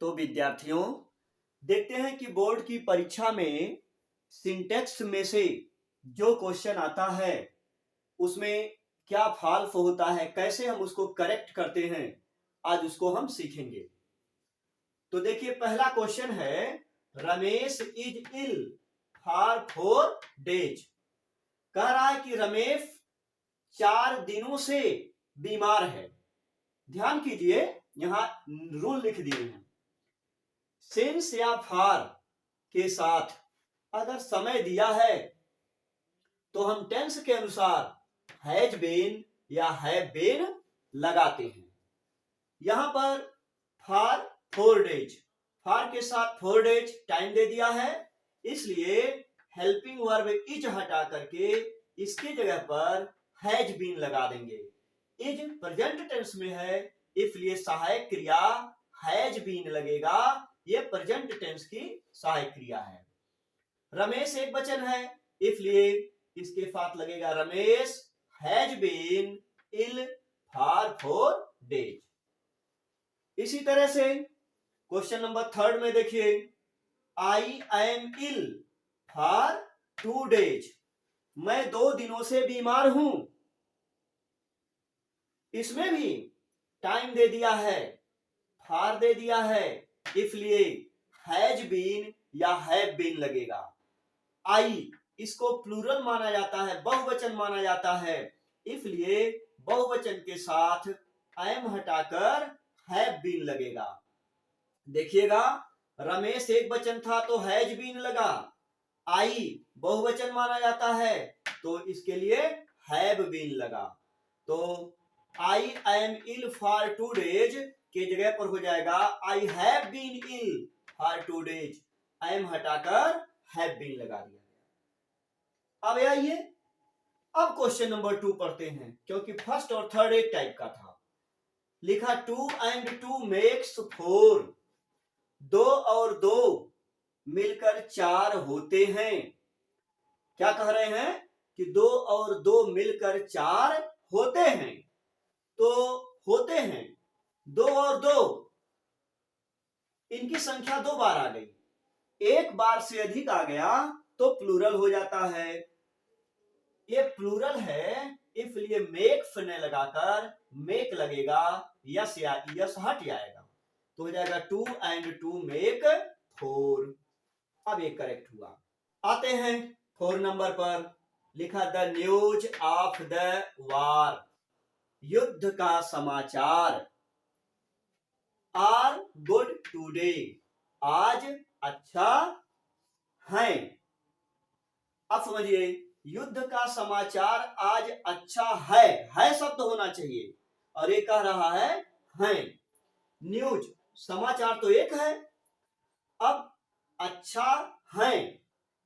तो विद्यार्थियों, देखते हैं कि बोर्ड की परीक्षा में सिंटेक्स में से जो क्वेश्चन आता है उसमें क्या फॉल्स होता है, कैसे हम उसको करेक्ट करते हैं, आज उसको हम सीखेंगे। तो देखिए, पहला क्वेश्चन है, Ramesh is ill for 4 days. कह रहा है कि रमेश 4 दिनों से बीमार है। ध्यान कीजिए, यहां रूल लिख दिए हैं। सिंस या फॉर के साथ अगर समय दिया है तो हम टेंस के अनुसार हैज बीन या हैव बीन लगाते हैं। यहां पर फॉर 4 डेज, फॉर के साथ 4 डेज टाइम दे दिया है, इसलिए हेल्पिंग वर्ब इज हटा करके इसकी जगह पर हैज बीन लगा देंगे। इज प्रेजेंट टेंस में है, इसलिए सहायक क्रिया हैज बीन लगेगा। यह प्रेजेंट टेंस की सहायक क्रिया है। रमेश एक वचन है, इसलिए इसके साथ लगेगा Ramesh has been ill for 4 days. इसी तरह से क्वेश्चन नंबर 3 में देखिए, I am ill for 2 days. मैं 2 दिनों से बीमार हूं। इसमें भी टाइम दे दिया है, फॉर दे दिया है, इसलिए हैज बीन या हैव बीन लगेगा। आई इसको प्लूरल माना जाता है, बहुवचन माना जाता है, इसलिए बहुवचन के साथ एम हटाकर हैव बीन लगेगा। देखिएगा, रमेश एक वचन था तो हैज बीन लगा, आई बहुवचन माना जाता है तो इसके लिए हैव बीन लगा। तो I am ill for 2 days के जगह पर हो जाएगा I have been ill for 2 days, am हटाकर हैव बीन लगा दिया। अब आइए, अब क्वेश्चन नंबर 2 पढ़ते हैं, क्योंकि फर्स्ट और थर्ड एक टाइप का था। लिखा 2 and 2 makes 4। 2 और 2 मिलकर 4 होते हैं। क्या कह रहे हैं कि 2 और 2 मिलकर 4 होते हैं। तो होते हैं 2 और 2, इनकी संख्या 2 बार आ गई, एक बार से अधिक आ गया तो प्लूरल हो जाता है। ये प्लूरल है, इसलिए मेक्स ने लगाकर मेक लगेगा, यस या यस हट जाएगा, तो हो जाएगा 2 and 2 make 4। अब ये करेक्ट हुआ। आते हैं 4 नंबर पर। लिखा the news of the war, युद्ध का समाचार, आर गुड टुडे, आज अच्छा है। अब समझिए, युद्ध का समाचार आज अच्छा है शब्द होना चाहिए, और ये कह रहा है। न्यूज समाचार तो एक है, अब अच्छा है,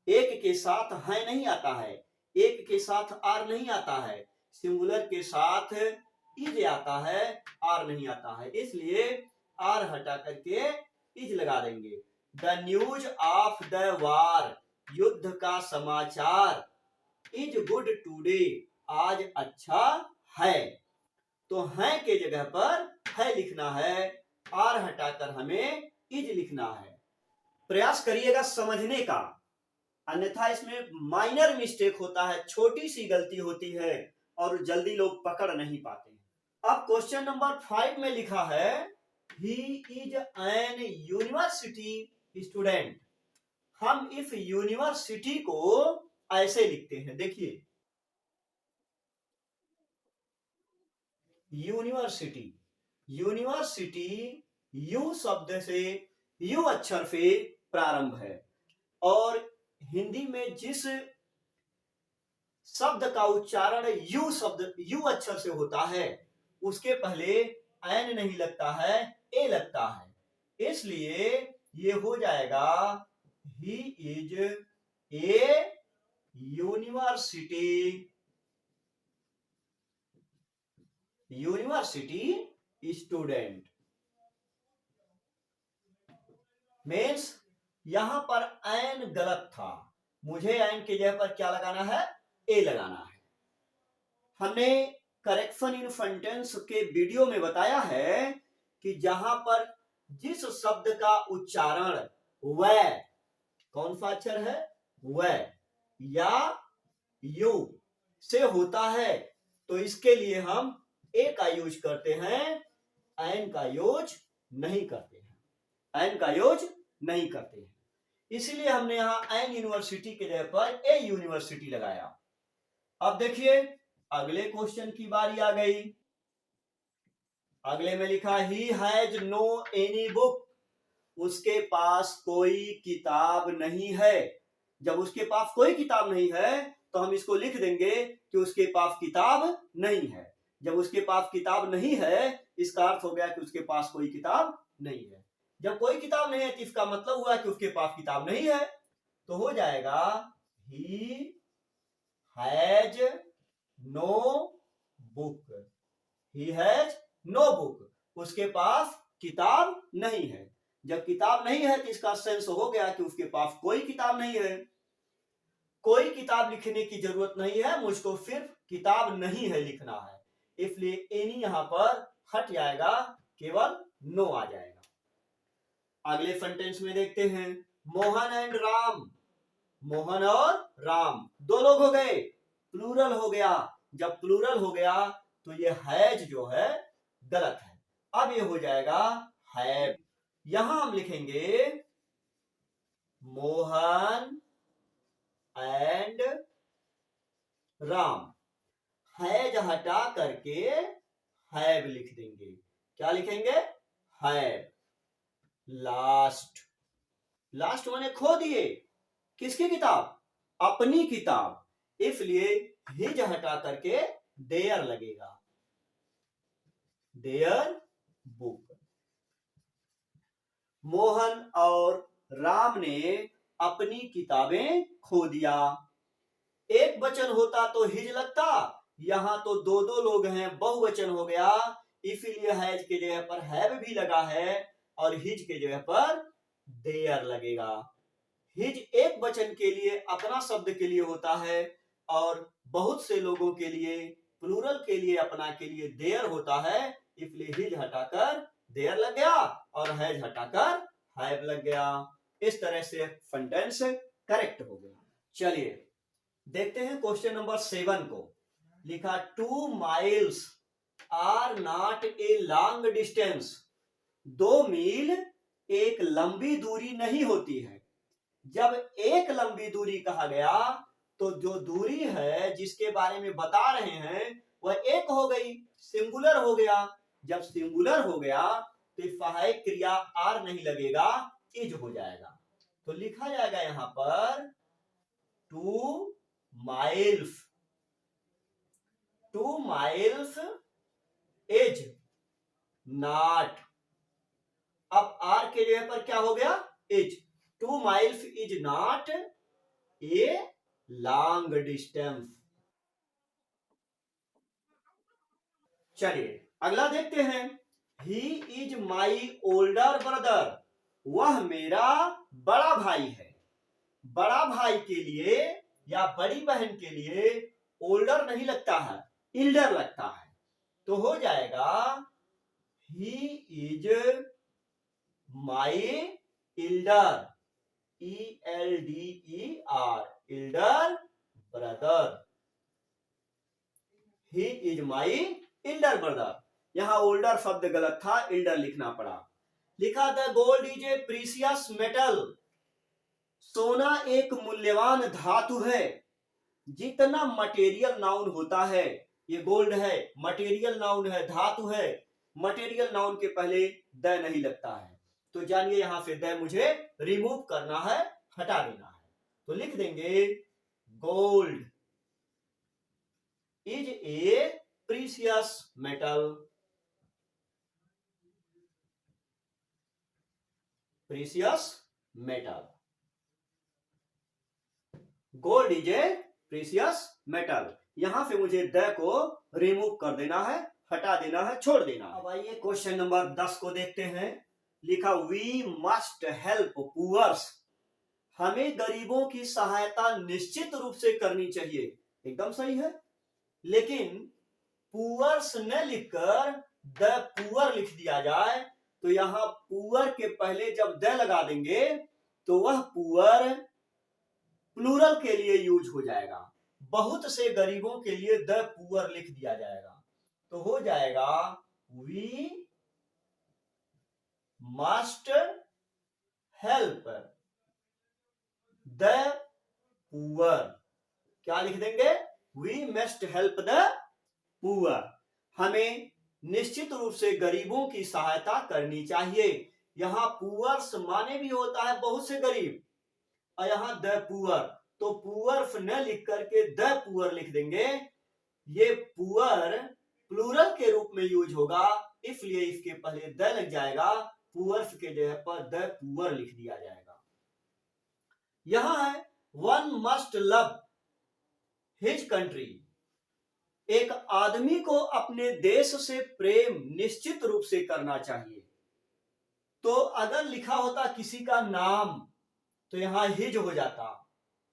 एक के साथ है नहीं आता है, एक के साथ आर नहीं आता है, सिंगुलर के साथ इज आता है, आर नहीं आता है, इसलिए आर हटा करके इज लगा देंगे। The news of the war, युद्ध का समाचार, इज गुड टुडे, आज अच्छा है। तो है के जगह पर है लिखना है, आर हटाकर हमें इज लिखना है। प्रयास करिएगा समझने का, अन्यथा इसमें माइनर मिस्टेक होता है, छोटी सी गलती होती है और जल्दी लोग पकड़ नहीं पाते हैं। अब क्वेश्चन नंबर 5 में लिखा है, he is an university student. हम इस यूनिवर्सिटी को ऐसे लिखते हैं, देखिए, यूनिवर्सिटी, यूनिवर्सिटी यू शब्द से, यू अक्षर से प्रारंभ है, और हिंदी में जिस शब्द का उच्चारण यू शब्द, यू अक्षर से होता है, उसके पहले एन नहीं लगता है, ए लगता है, इसलिए ये हो जाएगा he is a university student. Means यहां पर एन गलत था, मुझे एन के जगह पर क्या लगाना है, ए लगाना है। हमने करेक्शन इन सेंटेंस के वीडियो में बताया है कि जहां पर जिस शब्द का उच्चारण वै, कौन सा अक्षर है, वै या यू से होता है, तो इसके लिए हम ए का यूज करते हैं, एन का यूज नहीं करते हैं, एन का यूज नहीं करते हैं। इसीलिए हमने यहां एन यूनिवर्सिटी के जगह पर ए यूनिवर्सिटी लगाया। अब देखिए अगले क्वेश्चन की बारी आ गई। अगले में लिखा he has no any book, उसके पास कोई किताब नहीं है। जब उसके पास कोई किताब नहीं है तो हम इसको लिख देंगे कि उसके पास किताब नहीं है। जब उसके पास किताब नहीं है इसका अर्थ हो गया कि उसके पास कोई किताब नहीं है। जब कोई किताब नहीं है तो इसका मतलब हुआ कि उसके पास किताब नहीं है, तो हो जाएगा he has no book, he has no book, उसके पास किताब नहीं है। जब किताब नहीं है तो इसका सेंस हो गया कि उसके पास कोई किताब नहीं है। कोई किताब लिखने की जरूरत नहीं है, मुझको सिर्फ किताब नहीं है लिखना है, इसलिए एनी यहां पर हट जाएगा, केवल नो आ जाएगा। अगले सेंटेंस में देखते हैं, मोहन एंड राम, मोहन और राम दो लोग हो गए, प्लूरल हो गया। जब प्लूरल हो गया तो ये हैज जो है गलत है, अब ये हो जाएगा हैव। यहां हम लिखेंगे मोहन एंड राम, हैज हटा करके हैव लिख देंगे। क्या लिखेंगे, हैव। लास्ट, लास्ट मैंने खो दिए, किसकी किताब, अपनी किताब, इसलिए हिज हटा करके देयर लगेगा, देयर बुक। मोहन और राम ने अपनी किताबें खो दिया। एक वचन होता तो हिज लगता, यहां तो दो दो लोग हैं, बहुवचन हो गया, इसीलिए हैज के जगह पर हैव भी लगा है और हिज के जगह पर देयर लगेगा। हिज एक वचन के लिए, अपना शब्द के लिए होता है, और बहुत से लोगों के लिए, प्लूरल के लिए, अपना के लिए देयर होता है, इसलिए हिज हटाकर देयर लग गया और हैज हटाकर हैव लग गया। इस तरह से सेंटेंस करेक्ट हो गया। चलिए देखते हैं क्वेश्चन नंबर 7 को। लिखा 2 miles are not a long distance, 2 मील एक लंबी दूरी नहीं होती है। जब एक लंबी दूरी कहा गया तो जो दूरी है जिसके बारे में बता रहे हैं वह एक हो गई, सिंगुलर हो गया। जब सिंगुलर हो गया तो सहायक क्रिया आर नहीं लगेगा, इज हो जाएगा। तो लिखा जाएगा यहां पर 2 माइल्स, 2 माइल्स इज नॉट, अब आर के जगह पर क्या हो गया, is. 2 miles is not a long distance. चलिए अगला देखते हैं, he is my older brother, वह मेरा बड़ा भाई है। बड़ा भाई के लिए या बड़ी बहन के लिए ओल्डर नहीं लगता है, इल्डर लगता है। तो हो जाएगा he is my elder, ELDER, elder brother. He is my elder brother. यहां ओल्डर शब्द गलत था, इल्डर लिखना पड़ा। लिखा the gold is a precious metal, सोना एक मूल्यवान धातु है। जितना मटेरियल नाउन होता है, ये गोल्ड है, मटेरियल नाउन है, धातु है, मटेरियल नाउन के पहले द नहीं लगता है, तो जानिए यहां से द मुझे रिमूव करना है, हटा देना है। तो लिख देंगे gold is a precious metal, precious metal, gold is a precious metal. यहां से मुझे द को रिमूव कर देना है, हटा देना है, छोड़ देना है। अब आइए क्वेश्चन नंबर 10 को देखते हैं। लिखा वी मस्ट हेल्प पुअर्स, हमें गरीबों की सहायता निश्चित रूप से करनी चाहिए, एकदम सही है। लेकिन पुअर्स न लिखकर द पुअर लिख दिया जाए तो यहाँ पुअर के पहले जब द लगा देंगे तो वह पुअर प्लूरल के लिए यूज हो जाएगा। बहुत से गरीबों के लिए द पुअर लिख दिया जाएगा, तो हो जाएगा we must help the poor. क्या लिख देंगे? We must help the poor. हमें निश्चित रूप से गरीबों की सहायता करनी चाहिए। यहाँ पुअर्स माने भी होता है बहुत से गरीब, और यहाँ द पुअर, तो पुअर्स न लिख करके द पुअर लिख देंगे। ये पुअर प्लूरल के रूप में यूज होगा, इसलिए इसके पहले द लग जाएगा, पुअर्स के जगह पर द पुअर लिख दिया जाएगा। यहां है one must love his country. एक आदमी को अपने देश से प्रेम निश्चित रूप से करना चाहिए। तो अगर लिखा होता किसी का नाम तो यहां हिज हो जाता,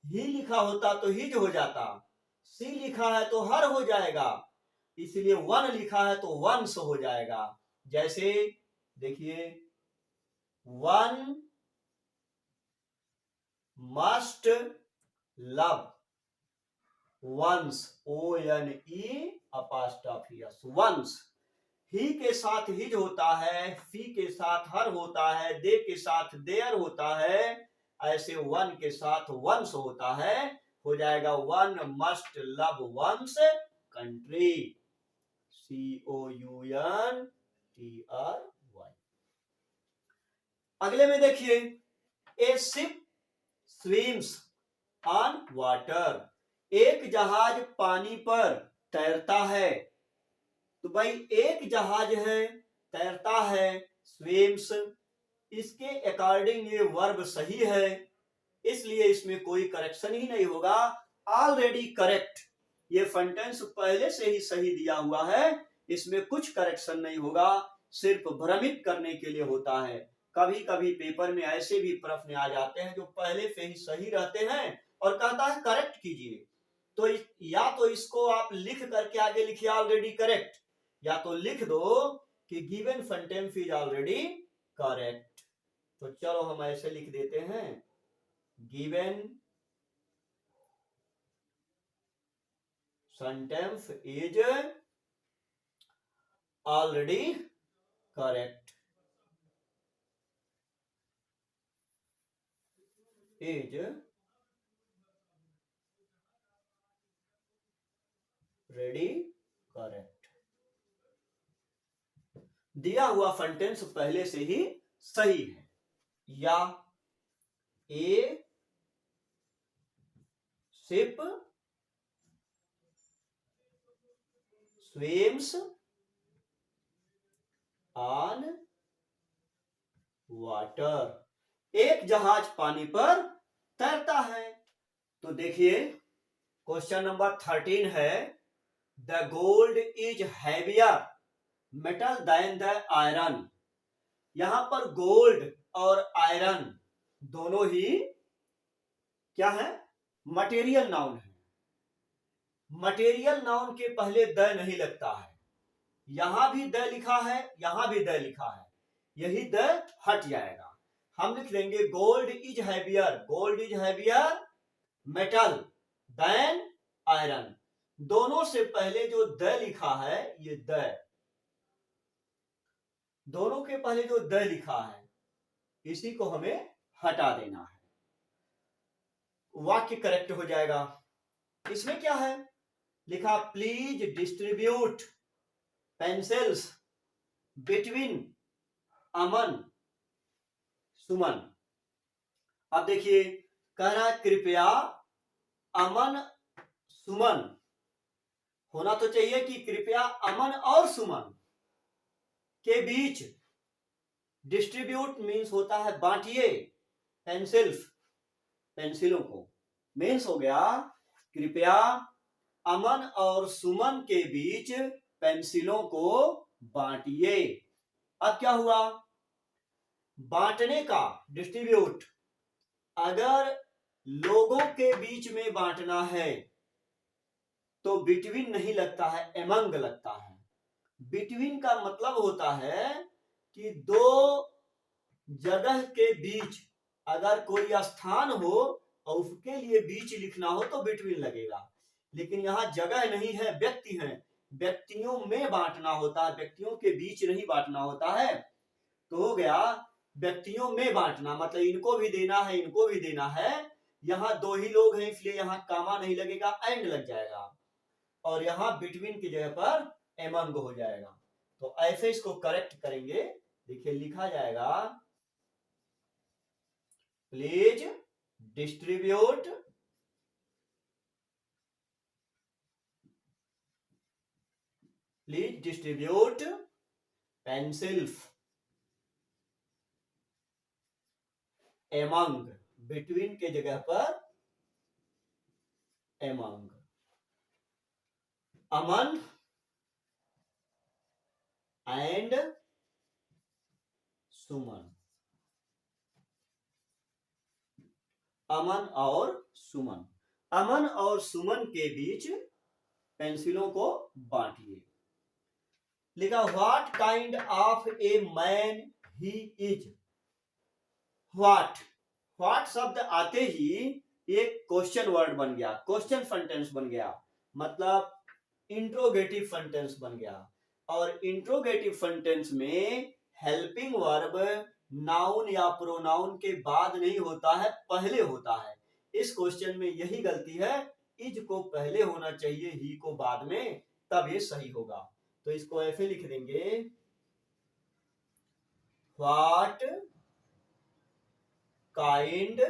ही लिखा होता तो हिज हो जाता, सी लिखा है तो हर हो जाएगा, इसलिए वन लिखा है तो वंस हो जाएगा। जैसे देखिए, one must love once, ONE', once. ही के साथ हिज होता है, सी के साथ हर होता है, दे के साथ देयर होता है, ऐसे वन के साथ वंस होता है, हो जाएगा one must love one's country, COUNTRY। अगले में देखिए, a ship swims on water. एक जहाज पानी पर तैरता है। तो भाई एक जहाज है, तैरता है, स्विम्स, इसके अकॉर्डिंग ये वर्ब सही है, इसलिए इसमें कोई करेक्शन ही नहीं होगा, ऑलरेडी करेक्ट। ये सेंटेंस पहले से ही सही दिया हुआ है, इसमें कुछ करेक्शन नहीं होगा, सिर्फ भ्रमित करने के लिए होता है। कभी कभी पेपर में ऐसे भी प्रश्न आ जाते हैं जो पहले से ही सही रहते हैं और कहता है करेक्ट कीजिए, तो या तो इसको आप लिख करके आगे लिखिए ऑलरेडी करेक्ट, या तो लिख दो कि given sentence is already correct. तो चलो हम ऐसे लिख देते हैं, given sentence is already correct, is ready correct. दिया हुआ सेंटेंस पहले से ही सही है। या ए शिप स्विम्स ऑन वाटर। एक जहाज पानी पर तैरता है। तो देखिए क्वेश्चन नंबर 13 है, the gold is heavier metal than the iron. यहां पर गोल्ड और आयरन दोनों ही क्या है? मटेरियल नाउन है। मटेरियल नाउन के पहले द नहीं लगता है, यहां भी द लिखा है, यहां भी द लिखा है, यही द हट जाएगा। हम लिख देंगे gold is heavier, gold is heavier metal than iron. दोनों से पहले जो द लिखा है, ये द, दोनों के पहले जो द लिखा है इसी को हमें हटा देना है, वाक्य करेक्ट हो जाएगा। इसमें क्या है लिखा? प्लीज डिस्ट्रीब्यूट पेंसिल्स बिटवीन अमन सुमन। अब देखिए कह रहा है कृपया अमन सुमन, होना तो चाहिए कि कृपया अमन और सुमन के बीच, डिस्ट्रीब्यूट मीन्स होता है बांटिए, पेंसिल्स पेंसिलों को, मीन्स हो गया कृपया अमन और सुमन के बीच पेंसिलों को बांटिए। अब क्या हुआ? बांटने का डिस्ट्रीब्यूट, अगर लोगों के बीच में बांटना है तो बिटवीन नहीं लगता है, एमंग लगता है। बिटवीन का मतलब होता है कि दो जगह के बीच अगर कोई स्थान हो और उसके लिए बीच लिखना हो तो बिटवीन लगेगा, लेकिन यहाँ जगह नहीं है, व्यक्ति है, व्यक्तियों में बांटना होता है, व्यक्तियों के बीच नहीं बांटना होता है। तो हो गया व्यक्तियों में बांटना, मतलब इनको भी देना है, इनको भी देना है। यहाँ दो ही लोग हैं इसलिए यहाँ कामा नहीं लगेगा, एंड लग जाएगा, और यहाँ बिटवीन की जगह पर एमंग हो जाएगा। तो ऐसे इसको करेक्ट करेंगे। देखिए लिखा जाएगा, please distribute pencils among, between के जगह पर एमंग, अमन एंड सुमन, अमन और सुमन, अमन और सुमन के बीच पेंसिलों को बांटिए। लिखा what kind of a man he is. What शब्द आते ही एक क्वेश्चन वर्ड बन गया, क्वेश्चन सेंटेंस बन गया, मतलब इंट्रोगेटिव सेंटेंस बन गया। और इंट्रोगेटिव सेंटेंस में हेल्पिंग वर्ब नाउन या प्रोनाउन के बाद नहीं होता है, पहले होता है। इस क्वेश्चन में यही गलती है, इज को पहले होना चाहिए, ही को बाद में, तब ये सही होगा। तो इसको ऐसे लिख देंगे, what kind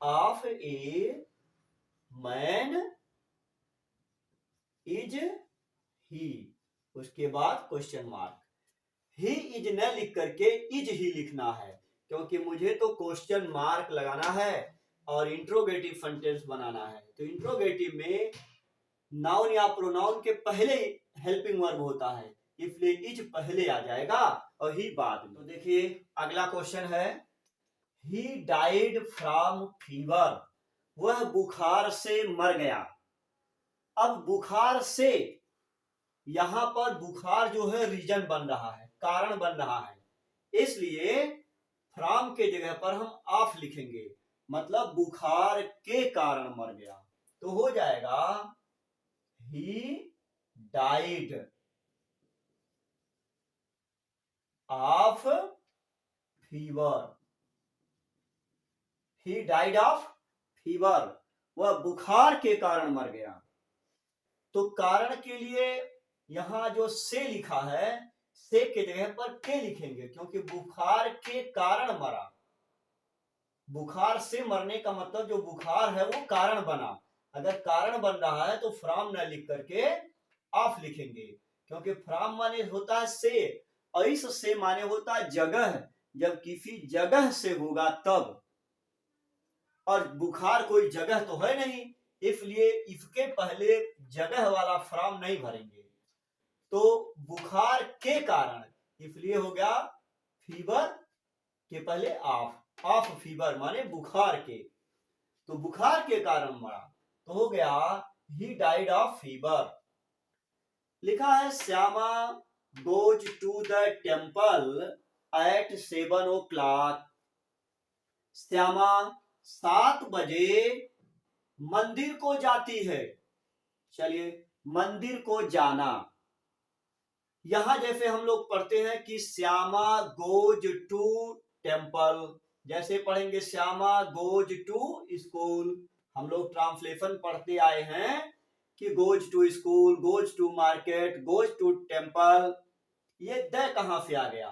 of a man is he, उसके बाद क्वेश्चन मार्क। ही इज न लिख करके इज ही लिखना है, क्योंकि मुझे तो क्वेश्चन मार्क लगाना है और इंट्रोगेटिव सेंटेंस बनाना है। तो इंट्रोगेटिव में नाउन या प्रोनाउन के पहले हेल्पिंग वर्ब होता है, इसलिए इज पहले आ जाएगा और ही बाद में। तो देखिए अगला क्वेश्चन है, ही डाइड फ्रॉम फीवर, वह बुखार से मर गया। अब बुखार से, यहां पर बुखार जो है रीजन बन रहा है, कारण बन रहा है, इसलिए फ्रॉम के जगह पर हम ऑफ लिखेंगे, मतलब बुखार के कारण मर गया। तो हो जाएगा he died of fever, he died of fever, वह बुखार के कारण मर गया। तो कारण के लिए यहां जो से लिखा है, से के जगह पर के लिखेंगे, क्योंकि बुखार के कारण मरा। बुखार से मरने का मतलब जो बुखार है वो कारण बना। अगर कारण बन रहा है तो फ्रॉम न लिख करके ऑफ लिखेंगे, क्योंकि फ्रॉम माने होता है से, और इस से माने होता है जगह, जब किसी जगह से होगा तब, और बुखार कोई जगह तो है नहीं, इसलिए इसके पहले जगह वाला फ्रॉम नहीं भरेंगे। तो बुखार के कारण, इसलिए हो गया फीवर के पहले ऑफ, ऑफ फीवर माने बुखार के, तो बुखार के कारण मरा। तो हो गया ही डाइड ऑफ फीवर। लिखा है Shyama goes to the temple at 7 o'clock, Shyama 7 बजे मंदिर को जाती है। चलिए मंदिर को जाना, यहां जैसे हम लोग पढ़ते हैं कि श्यामा गोज टू टेम्पल, जैसे पढ़ेंगे श्यामा गोज टू स्कूल, हम लोग ट्रांसलेशन पढ़ते आए हैं कि goes to school, goes to market, goes to temple. ये द कहां से आ गया?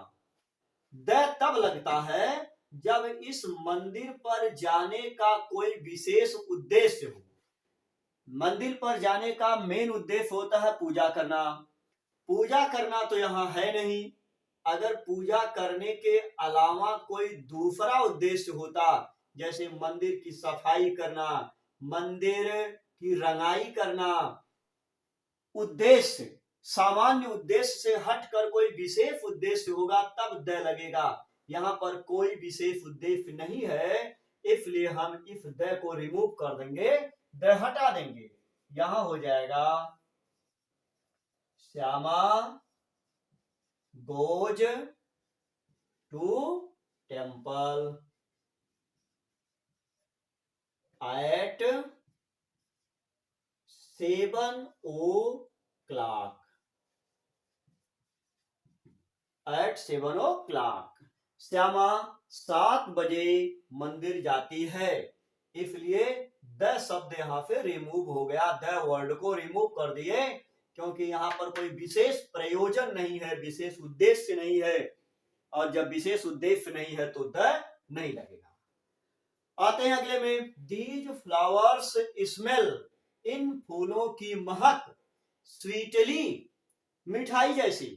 द तब लगता है जब इस मंदिर पर जाने का कोई विशेष उद्देश्य हो। मंदिर पर जाने का मेन उद्देश्य होता है पूजा करना, पूजा करना तो यहाँ है नहीं। अगर पूजा करने के अलावा कोई दूसरा उद्देश्य होता, जैसे मंदिर की सफाई करना, मंदिर की रंगाई करना, उद्देश्य सामान्य उद्देश्य से हटकर कोई विशेष उद्देश्य होगा तब द लगेगा। यहाँ पर कोई विशेष उद्देश्य नहीं है, इसलिए हम इस द को रिमूव कर देंगे, द हटा देंगे। यहां हो जाएगा Shyama goes to temple at 7 o'clock. At 7 o'clock. Shyama 7 बजे मंदिर जाती है, इसलिए द शब्द यहाँ पे रिमूव हो गया, द वर्ड को रिमूव कर दिए, क्योंकि यहाँ पर कोई विशेष प्रयोजन नहीं है, विशेष उद्देश्य नहीं है, और जब विशेष उद्देश्य नहीं है तो द नहीं लगेगा। आते हैं अगले में, दीज फ्लावर्स स्मेल, इन फूलों की महक स्वीटली, मिठाई जैसी।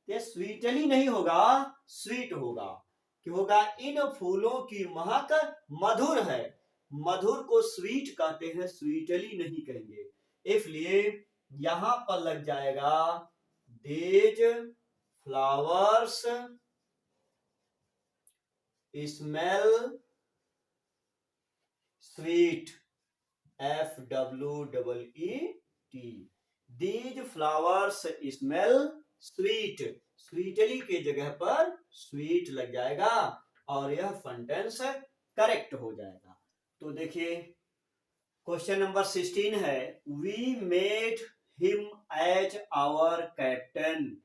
ये स्वीटली नहीं होगा, स्वीट होगा। क्या होगा? इन फूलों की महक मधुर है, मधुर को स्वीट कहते हैं, स्वीटली नहीं कहेंगे, इसलिए यहां पर लग जाएगा these flowers smell sweet, FWEET। These flowers smell sweet, sweetly के जगह पर स्वीट लग जाएगा और यह सेंटेंस करेक्ट हो जाएगा। तो देखिए क्वेश्चन नंबर 16 है, we made him as our captain,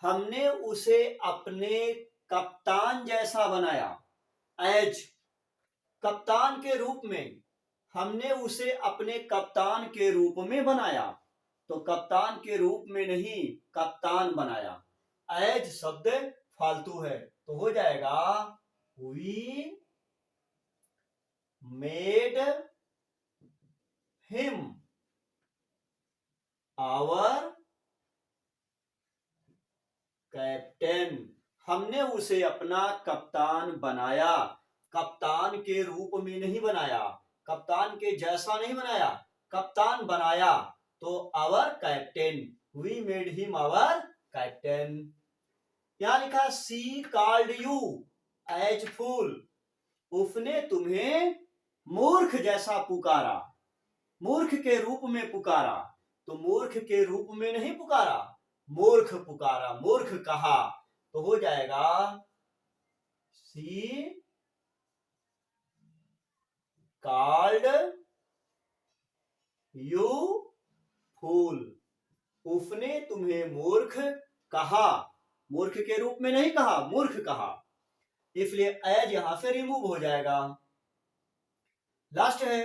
हमने उसे अपने कप्तान जैसा बनाया। एज कप्तान के रूप में, हमने उसे अपने कप्तान के रूप में बनाया, तो कप्तान के रूप में नहीं, कप्तान बनाया। एज शब्द फालतू है, तो हो जाएगा we made him our captain, हमने उसे अपना कप्तान बनाया, कप्तान के रूप में नहीं बनाया, कप्तान के जैसा नहीं बनाया, कप्तान बनाया, तो our captain, we made him our captain. यहां लिखा she called you as fool, उसने तुम्हें मूर्ख जैसा पुकारा, मूर्ख के रूप में पुकारा, तो मूर्ख के रूप में नहीं पुकारा, मूर्ख पुकारा, मूर्ख कहा, तो हो जाएगा सी कॉल्ड यू फूल, उसने तुम्हें मूर्ख कहा, मूर्ख के रूप में नहीं कहा, मूर्ख कहा, इसलिए एज यहां से रिमूव हो जाएगा। लास्ट है,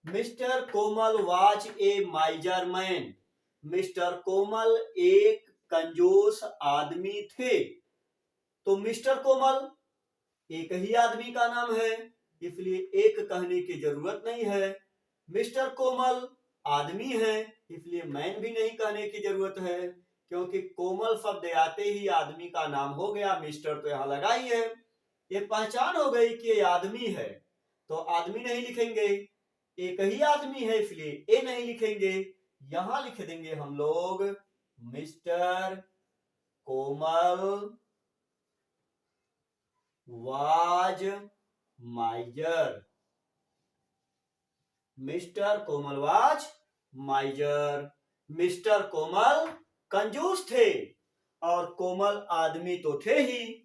mister Komal was a miser man, mister Komal एक कंजूस आदमी थे, तो मिस्टर कोमल एक ही आदमी का नाम है, इसलिए एक कहने की जरूरत नहीं है। मिस्टर कोमल आदमी है, इसलिए मैन भी नहीं कहने की जरूरत है, क्योंकि कोमल शब्द आते ही आदमी का नाम हो गया, मिस्टर तो यहां लगा ही है, ये पहचान हो गई कि ये आदमी है, तो आदमी नहीं लिखेंगे, एक ही आदमी है इसलिए ए नहीं लिखेंगे, यहां लिख देंगे हम लोग mister Komal was miser, mister Komal was miser, mister Komal कंजूस थे और कोमल आदमी तो थे ही,